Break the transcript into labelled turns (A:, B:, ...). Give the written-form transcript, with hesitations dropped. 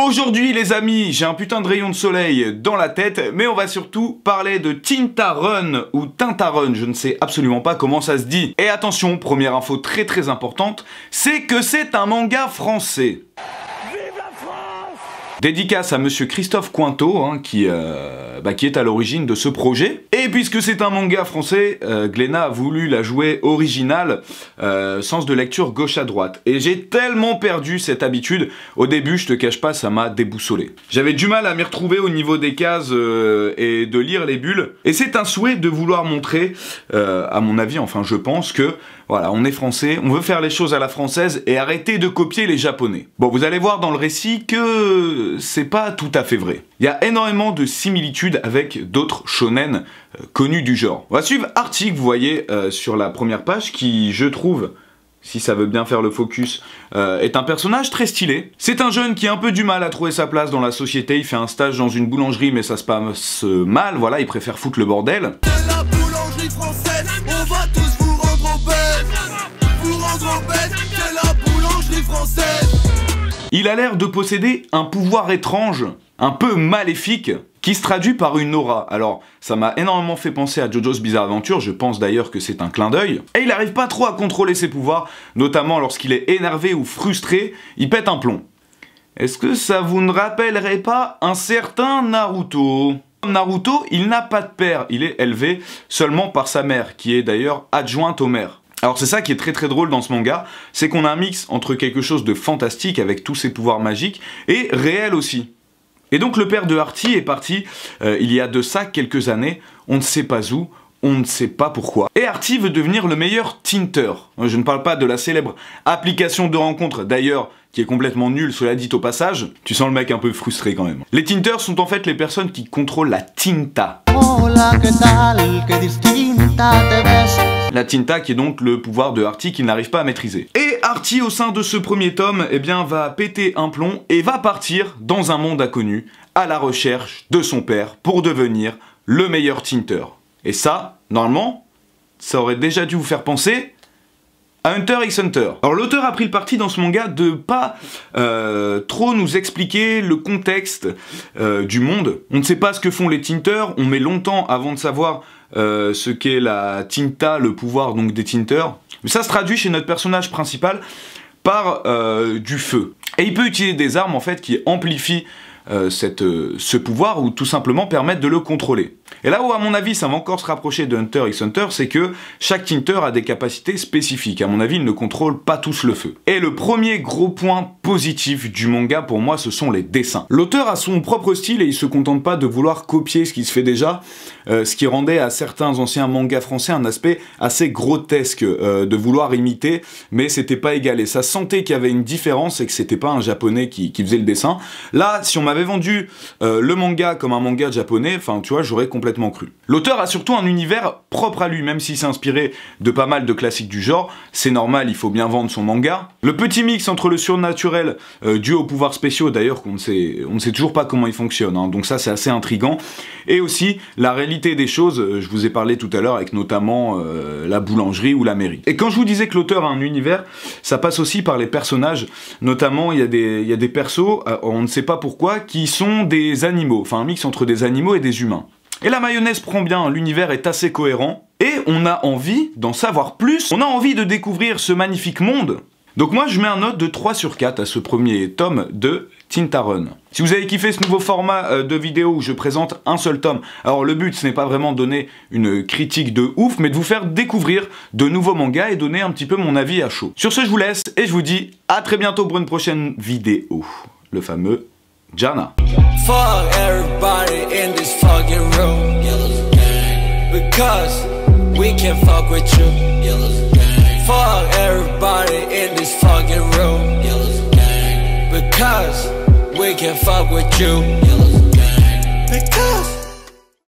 A: Aujourd'hui les amis, j'ai un putain de rayon de soleil dans la tête, mais on va surtout parler de Tintarun ou Tintarun, je ne sais absolument pas comment ça se dit. Et attention, première info très importante, c'est que c'est un manga français. Vive la France! Dédicace à monsieur Christophe Cointeau, hein, qui est à l'origine de ce projet. Et puisque c'est un manga français, Glénat a voulu la jouer originale, sens de lecture gauche à droite. Et j'ai tellement perdu cette habitude, au début, je te cache pas, ça m'a déboussolé. J'avais du mal à m'y retrouver au niveau des cases et de lire les bulles. Et c'est un souhait de vouloir montrer, à mon avis, enfin je pense que, voilà, on est français, on veut faire les choses à la française et arrêter de copier les japonais. Bon, vous allez voir dans le récit que c'est pas tout à fait vrai. Il y a énormément de similitudes avec d'autres shonen connus du genre. On va suivre Artie, vous voyez sur la première page, qui, je trouve, si ça veut bien faire le focus, est un personnage très stylé. C'est un jeune qui a un peu du mal à trouver sa place dans la société, il fait un stage dans une boulangerie mais ça se passe mal, voilà, il préfère foutre le bordel.
B: La boulangerie française, on va tous vous rendre bête. Vous rendre bête, c'est la boulangerie française.
A: Il a l'air de posséder un pouvoir étrange, un peu maléfique, qui se traduit par une aura. Alors, ça m'a énormément fait penser à JoJo's Bizarre Adventure, je pense d'ailleurs que c'est un clin d'œil. Et il n'arrive pas trop à contrôler ses pouvoirs, notamment lorsqu'il est énervé ou frustré, il pète un plomb. Est-ce que ça vous ne rappellerait pas un certain Naruto ? Naruto, il n'a pas de père, il est élevé seulement par sa mère, qui est d'ailleurs adjointe au maire. Alors c'est ça qui est très drôle dans ce manga, c'est qu'on a un mix entre quelque chose de fantastique avec tous ses pouvoirs magiques, et réel aussi. Et donc le père de Artie est parti il y a de ça quelques années, on ne sait pas où, on ne sait pas pourquoi. Et Artie veut devenir le meilleur tinter. Je ne parle pas de la célèbre application de rencontre, d'ailleurs, qui est complètement nulle, cela dit au passage. Tu sens le mec un peu frustré quand même. Les tinters sont en fait les personnes qui contrôlent la tinta. La tinta qui est donc le pouvoir de Artie qu'il n'arrive pas à maîtriser. Et Artie au sein de ce premier tome, eh bien, va péter un plomb et va partir dans un monde inconnu à la recherche de son père pour devenir le meilleur tinter. Et ça, normalement, ça aurait déjà dû vous faire penser à Hunter x Hunter. Alors l'auteur a pris le parti dans ce manga de pas trop nous expliquer le contexte du monde. On ne sait pas ce que font les tinters, on met longtemps avant de savoir ce qu'est la tinta, le pouvoir donc des tinters. Mais ça se traduit chez notre personnage principal par du feu. Et il peut utiliser des armes en fait qui amplifient ce pouvoir ou tout simplement permettre de le contrôler. Et là où à mon avis ça va encore se rapprocher de Hunter x Hunter, c'est que chaque tinter a des capacités spécifiques. À mon avis ils ne contrôlent pas tous le feu. Et le premier gros point positif du manga pour moi ce sont les dessins. L'auteur a son propre style et il se contente pas de vouloir copier ce qui se fait déjà, ce qui rendait à certains anciens mangas français un aspect assez grotesque de vouloir imiter, mais c'était pas égal. Et ça sentait qu'il y avait une différence et que c'était pas un japonais qui faisait le dessin. Là si on m'avait vendu le manga comme un manga japonais, enfin tu vois j'aurais complètement cru. L'auteur a surtout un univers propre à lui, même s'il s'est inspiré de pas mal de classiques du genre, c'est normal, il faut bien vendre son manga. Le petit mix entre le surnaturel dû aux pouvoirs spéciaux, d'ailleurs on ne sait toujours pas comment il fonctionne, hein, donc ça c'est assez intriguant, et aussi la réalité des choses, je vous ai parlé tout à l'heure avec notamment la boulangerie ou la mairie. Et quand je vous disais que l'auteur a un univers, ça passe aussi par les personnages, notamment il y a des persos, on ne sait pas pourquoi, qui sont des animaux, enfin un mix entre des animaux et des humains. Et la mayonnaise prend bien, l'univers est assez cohérent, et on a envie d'en savoir plus, on a envie de découvrir ce magnifique monde. Donc moi je mets un note de 3 sur 4 à ce premier tome de Tintarun. Si vous avez kiffé ce nouveau format de vidéo où je présente un seul tome, alors le but ce n'est pas vraiment de donner une critique de ouf, mais de vous faire découvrir de nouveaux mangas et donner un petit peu mon avis à chaud. Sur ce je vous laisse, et je vous dis à très bientôt pour une prochaine vidéo. Le fameux Jana.
B: Fuck everybody in this fucking room. Because we can fuck with you. Fuck everybody in this fucking room. Because we can fuck with you. Because